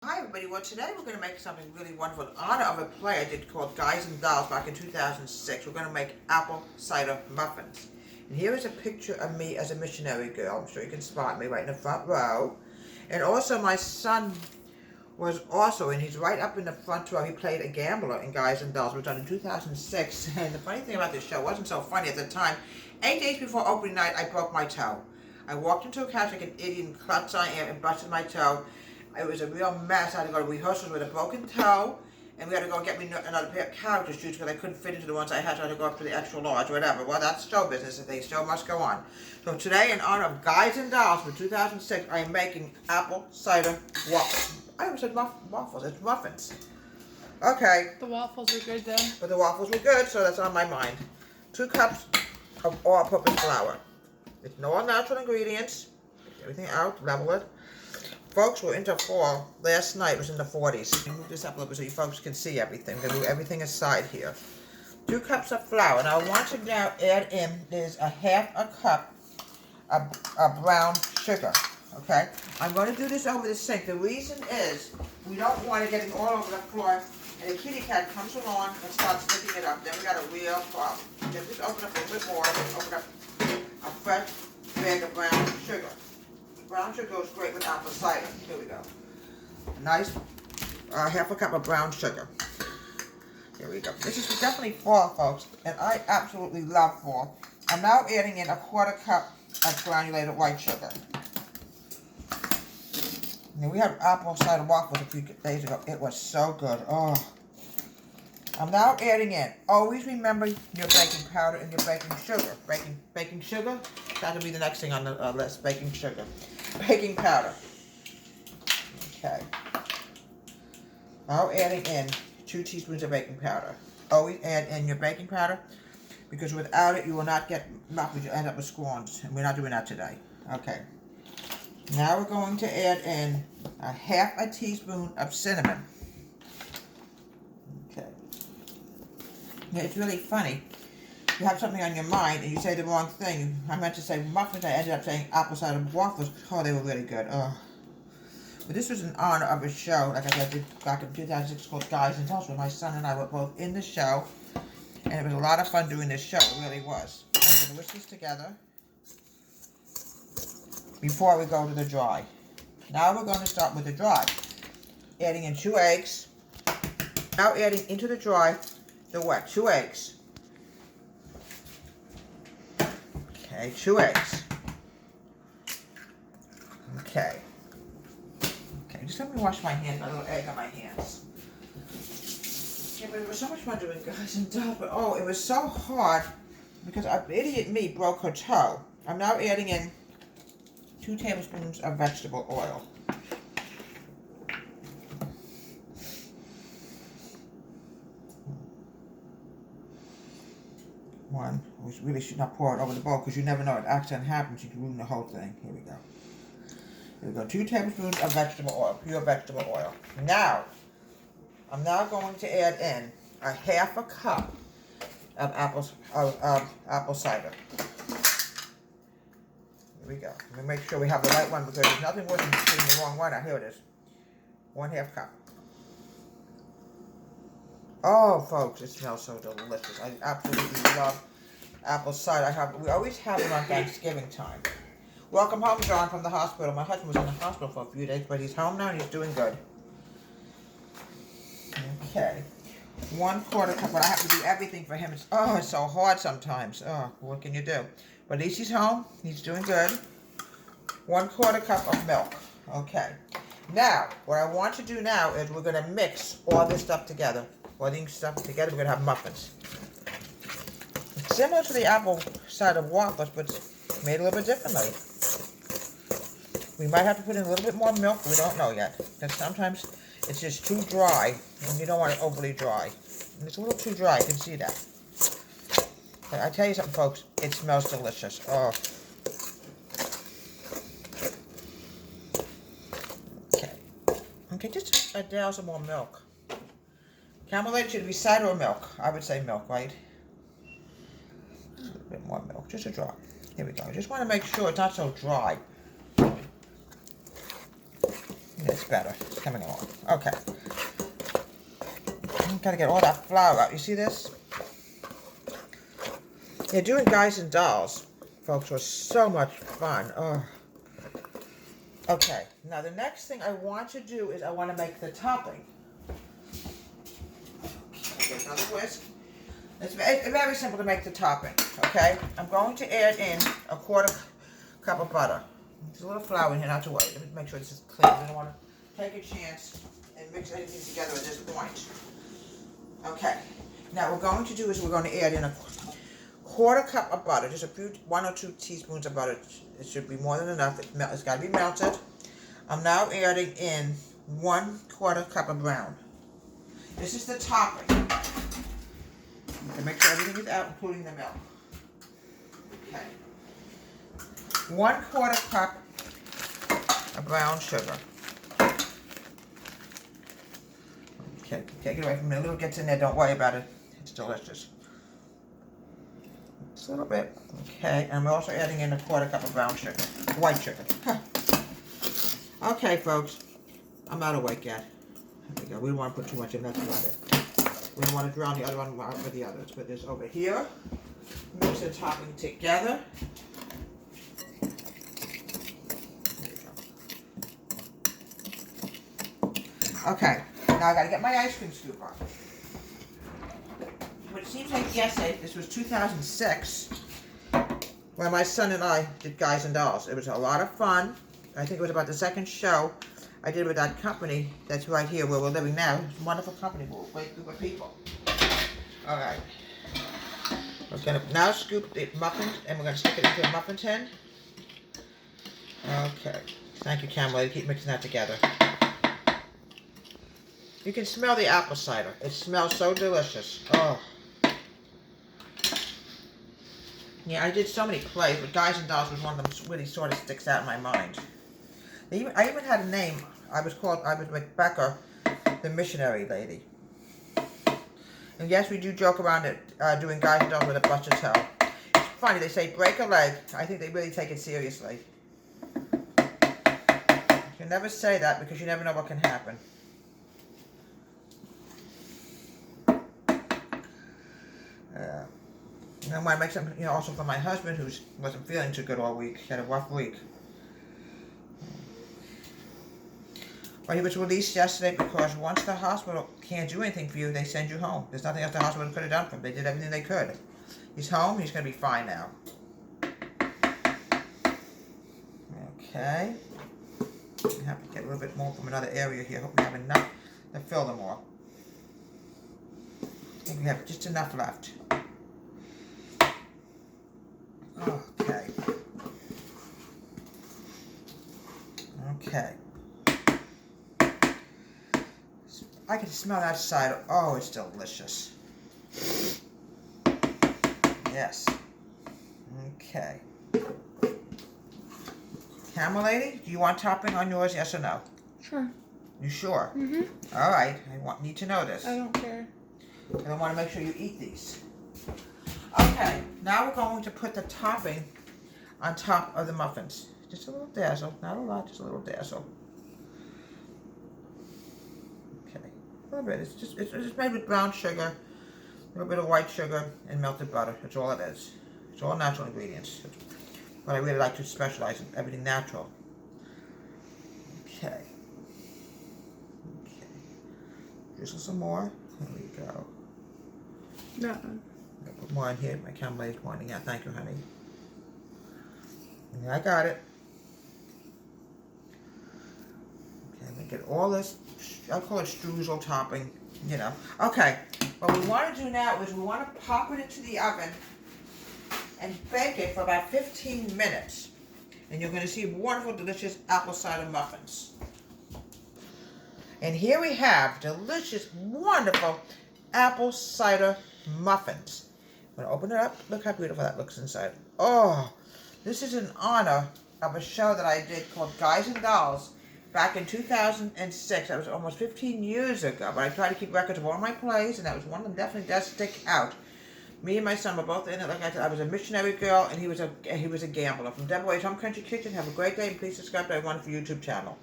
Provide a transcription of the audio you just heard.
Hi everybody, well today we're going to make something really wonderful in honor of a play I did called Guys and Dolls back in 2006. We're going to make apple cider muffins. And here is a picture of me as a missionary girl. I'm sure you can spot me right in the front row. And also my son was also, and he's right up in the front row. He played a gambler in Guys and Dolls. It was done in 2006. And the funny thing about this show, wasn't so funny at the time. 8 days before opening night, I broke my toe. I walked into a couch like an idiot and clutched I am and busted my toe. It was a real mess. I had to go to rehearsals with a broken toe, and we had to go get me another pair of character shoes because I couldn't fit into the ones I had, so I had to go up to the extra large, whatever. Well, that's show business, and the show must go on. So today, in honor of Guys and Dolls for 2006, I am making apple cider waffles. I almost said waffles. It's muffins. Okay. The waffles were good though. But the waffles were good, so that's on my mind. 2 cups of all-purpose flour. It's no all-natural ingredients. Get everything out, level it. Folks, we're into fall. Last night was in the 40s. Move this up a little bit so you folks can see everything. We're going to move everything aside here. 2 cups of flour. Now I want to now add in is a half a cup of brown sugar. Okay? I'm going to do this over the sink. The reason is we don't want it getting all over the floor and the kitty cat comes along and starts sticking it up. Then we got a real problem. Just open up a little bit more. Open up a fresh bag of brown sugar. Brown sugar goes great with apple cider. Here we go. A nice half a cup of brown sugar. Here we go. This is definitely fall, folks, and I absolutely love fall. I'm now adding in a 1/4 cup of granulated white sugar. Now, we had apple cider waffles a few days ago. It was so good. Oh. I'm now adding in. Always remember your baking powder and your baking sugar. Baking sugar. That'll be the next thing on the list. Baking sugar. Baking powder. Okay. Now adding in 2 teaspoons of baking powder. Always add in your baking powder because without it you will not get muffins. You'll end up with scones. And we're not doing that today. Okay. Now we're going to add in a half a teaspoon of cinnamon. Okay. Now it's really funny. You have something on your mind and you say the wrong thing. I meant to say muffins. I ended up saying apple cider waffles. Oh, they were really good. Oh. But this was in honor of a show, like I said, I did back in 2006 called Guys and Dolls, where my son and I were both in the show. And it was a lot of fun doing this show. It really was. I'm going to whisk this together before we go to the dry. Now we're going to start with the dry. Adding in 2 eggs. Now adding into the dry the wet. 2 eggs. Okay, 2 eggs. Okay. Okay, just let me wash my hands, my little egg on my hands. Yeah, but it was so much fun doing Guys and Dolls, but oh, it was so hard because idiot me broke her toe. I'm now adding in 2 tablespoons of vegetable oil. One. We really should not pour it over the bowl because you never know. An accident happens, you can ruin the whole thing. Here we go. Here we go. 2 tablespoons of vegetable oil, pure vegetable oil. Now, I'm now going to add in a half a cup of apple cider. Here we go. Let me make sure we have the right one because there's nothing worse than putting the wrong one. Now, here it is. 1/2 cup. Oh, folks, it smells so delicious. I absolutely love apple cider. We always have it on Thanksgiving time. Welcome home, John, from the hospital. My husband was in the hospital for a few days, but he's home now and he's doing good. Okay. 1/4 cup, but I have to do everything for him. It's so hard sometimes. Oh, what can you do? But at least he's home. He's doing good. 1/4 cup of milk. Okay. Now, what I want to do now is we're going to mix all this stuff together. All these stuff together, we're going to have muffins. It's similar to the apple cider waffles, but it's made a little bit differently. We might have to put in a little bit more milk. We don't know yet. Because sometimes it's just too dry, and you don't want it overly dry. And it's a little too dry. I can see that. But I tell you something, folks. It smells delicious. Oh. Okay. Okay, just a douse of more milk. Caramelated should be cider or milk. I would say milk, right? Just a little bit more milk. Just a drop. Here we go. I just want to make sure it's not so dry. It's better. It's coming along. Okay. Gotta get all that flour out. You see this? Yeah, doing Guys and Dolls, folks, was so much fun. Oh. Okay, now the next thing I want to do is I want to make the topping. Okay, get another whisk. It's very simple to make the topping, okay? I'm going to add in a 1/4 cup of butter. There's a little flour in here, not to worry. Let me make sure this is clean. I don't want to take a chance and mix anything together at this point. Okay, now what we're going to do is we're going to add in a 1/4 cup of butter, just 1 or 2 teaspoons of butter. It should be more than enough. It's got to be melted. I'm now adding in 1/4 cup of brown. This is the topping. You can make sure everything is out, including the milk. Okay. 1/4 cup of brown sugar. Okay, take it away from me. A little gets in there, don't worry about it. It's delicious. Just a little bit. Okay, and I'm also adding in a 1/4 cup of brown sugar. White sugar. Huh. Okay, folks. I'm not awake yet. There we go. We don't want to put too much in. That's about it. We don't want to drown the other one out with the other. Let's put this over here. Mix the topping together. Okay, now I gotta get my ice cream scoop on. But it seems like yesterday, this was 2006, when my son and I did Guys and Dolls. It was a lot of fun. I think it was about the second show I did with that company that's right here where we're living now. It's a wonderful company, we're a great group of people. Alright. We're gonna now scoop the muffins and we're gonna stick it into a muffin tin. Okay. Thank you, Camilla. Keep mixing that together. You can smell the apple cider. It smells so delicious. Oh. Yeah, I did so many plays, but Guys and Dolls was one of them that really sort of sticks out in my mind. I even had a name. I was Rebecca, the missionary lady. And yes, we do joke around it, doing Guys and Dolls with a busted toe. It's funny, they say break a leg. I think they really take it seriously. You can never say that because you never know what can happen. And I want to make something, also for my husband who wasn't feeling too good all week. He had a rough week. Well, he was released yesterday because once the hospital can't do anything for you, they send you home. There's nothing else the hospital could have done for him. They did everything they could. He's home. He's going to be fine now. Okay. I have to get a little bit more from another area here. Hope we have enough to fill them all. I think we have just enough left. Okay. Okay. I can smell that cider. Oh, it's delicious. Yes. Okay. Camel lady, do you want topping on yours? Yes or no? Sure. You sure? Mm-hmm. All right. Need to know this. I don't care. I want to make sure you eat these. Okay. Now we're going to put the topping on top of the muffins. Just a little dazzle. Not a lot, just a little dazzle. Okay. A little bit. It's just made with brown sugar, a little bit of white sugar, and melted butter. That's all it is. It's all natural ingredients. But I really like to specialize in everything natural. Okay. Okay. Drizzle some more. There we go. No. I'll put more in here. My camera lady's pointing out. Thank you, honey. Yeah, I got it. Okay, I'm going to get all this, I call it streusel topping, Okay, what we want to do now is we want to pop it into the oven and bake it for about 15 minutes. And you're going to see wonderful, delicious apple cider muffins. And here we have delicious, wonderful apple cider muffins. I'm going to open it up. Look how beautiful that looks inside. Oh, this is in honor of a show that I did called Guys and Dolls back in 2006. That was almost 15 years ago. But I try to keep records of all my plays, and that was one of them definitely does stick out. Me and my son were both in it. Like I said, I was a missionary girl, and he was a gambler. From Deborah's Home Country Kitchen, have a great day, and please subscribe to my wonderful YouTube channel.